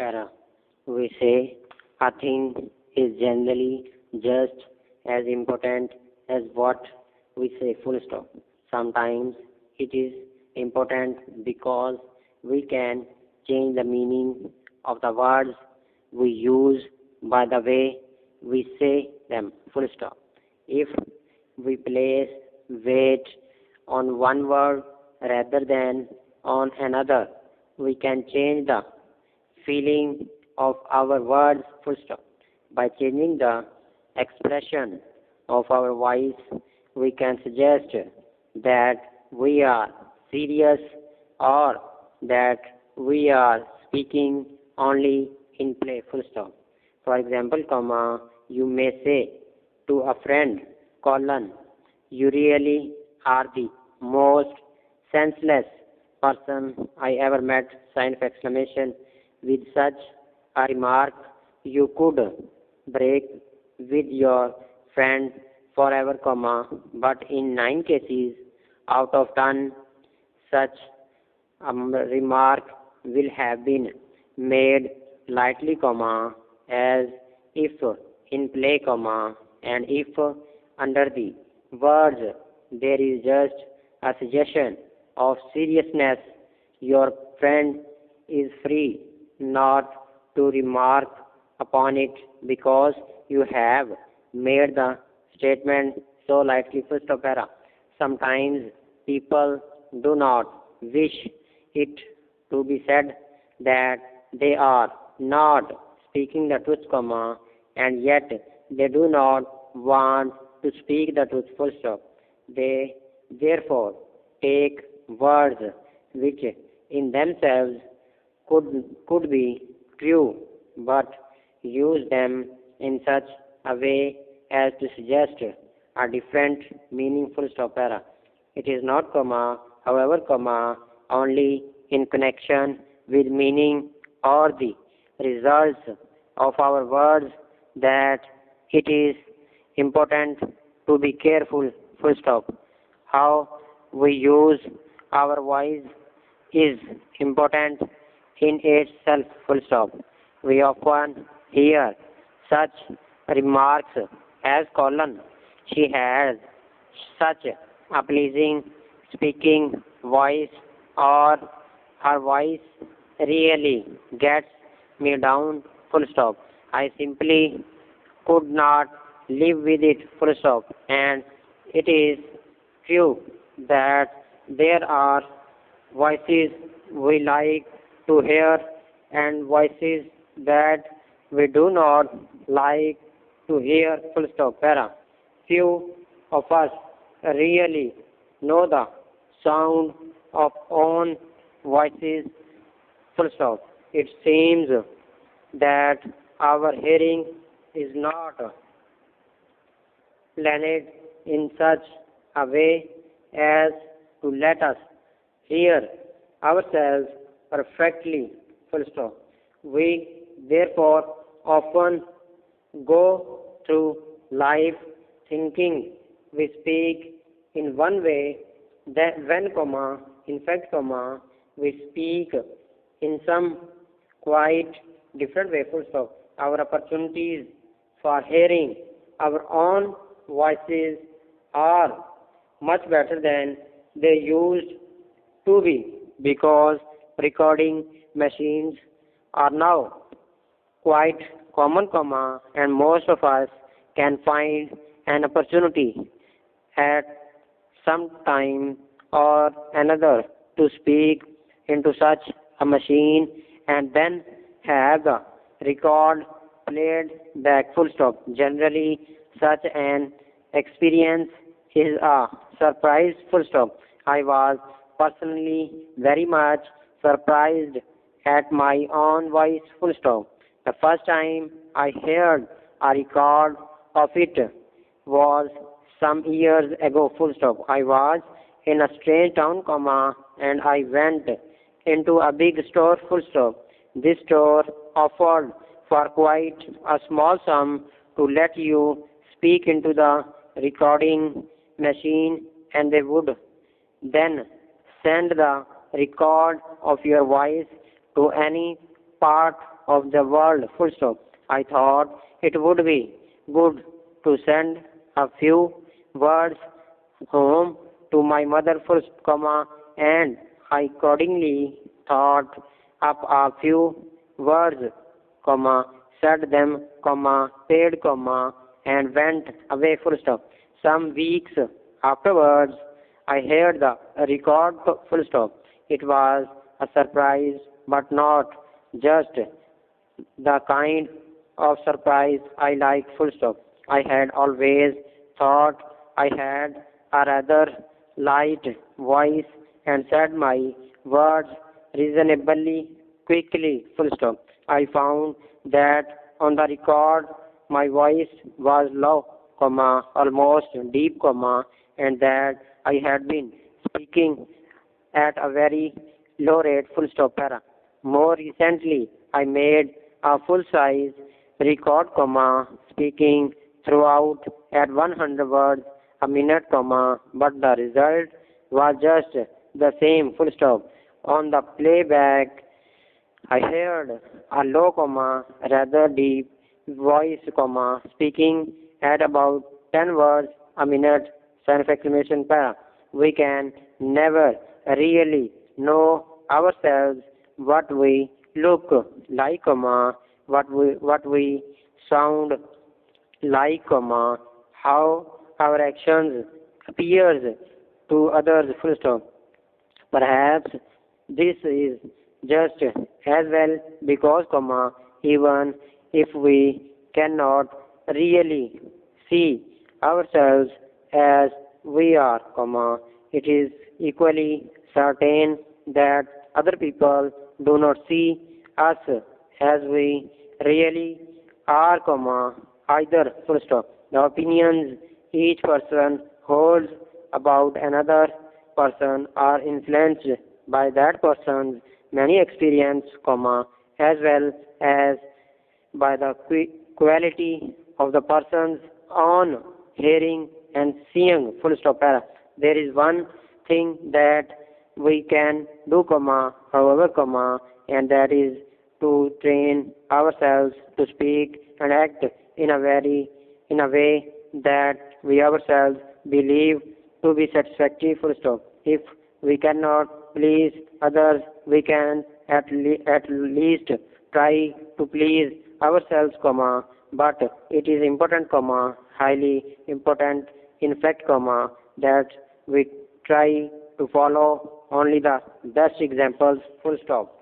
para. We say a thing is generally just as important as what we say, full stop. Sometimes it is important because we can change the meaning of the words we use by the way we say them, full stop. If we place weight on one word rather than on another, we can change the feeling of our words, full stop. By changing the expression of our voice, we can suggest that we are serious or that we are speaking only in play, full stop. For example, you may say to a friend, you really are the most senseless person I ever met, sign of exclamation. With such a remark, you could break with your friend forever, but in 9 cases out of 10, such a remark will have been made lightly, as if in play, and if under the words there is just a suggestion of seriousness, your friend is free not to remark upon it because you have made the statement so lightly, full stop. Sometimes people do not wish it to be said that they are not speaking the truth, and yet they do not want to speak the truth, full stop. They therefore take words which in themselves could be true, but use them in such a way as to suggest a different meaning, full stop. It is not, however, only in connection with meaning or the results of our words that it is important to be careful, full stop. How we use our voice is important in itself, full stop. We often hear such remarks as she has such a pleasing speaking voice, or her voice really gets me down, full stop. I simply could not live with it, full stop. And it is true that there are voices we like to hear and voices that we do not like to hear, full stop. Few of us really know the sound of own voices, full stop. It seems that our hearing is not planned in such a way as to let us hear ourselves perfectly, full stop. We therefore often go through life thinking we speak in one way, that when, in fact, we speak in some quite different way, full stop. Our opportunities for hearing our own voices are much better than they used to be, because recording machines are now quite common, and most of us can find an opportunity at some time or another to speak into such a machine and then have the record played back, full stop. Generally, such an experience is a surprise, full stop. I was personally very much surprised at my own voice, full stop. The first time I heard a record of it was some years ago, full stop. I was in a strange town, and I went into a big store, full stop. This store offered for quite a small sum to let you speak into the recording machine, and they would then send the record of your voice to any part of the world, full stop. I thought it would be good to send a few words home to my mother, full comma, and I accordingly thought up a few words, comma, said them, comma, paid, comma, and went away, full stop. Some weeks afterwards, I heard the record, full stop. It was a surprise, but not just the kind of surprise I like, full stop. I had always thought I had a rather light voice and said my words reasonably quickly, full stop. I found that on the record my voice was low, comma, almost deep, comma, and that I had been speaking at a very low rate, full stop, para. More recently, I made a full-size record, comma, speaking throughout at 100 words a minute, comma, but the result was just the same, full stop. On the playback, I heard a low, comma, rather deep voice, comma, speaking at about 10 words a minute, exclamation para. We can never really know ourselves what we look like, comma, what we sound like, comma, how our actions appears to others, full stop. Perhaps this is just as well because, comma, even if we cannot really see ourselves as we are, comma, it is equally certain that other people do not see us as we really are, comma, either, full stop. The opinions each person holds about another person are influenced by that person's many experience, comma, as well as by the quality of the person's own hearing and seeing, full stop, para. There is one thing that we can do, comma, however, comma, and that is to train ourselves to speak and act in a way that we ourselves believe to be satisfactory, full stop. If we cannot please others, we can at least try to please ourselves, comma, but it is important, comma, highly important, in fact, comma, that we try to follow only the best examples, full stop.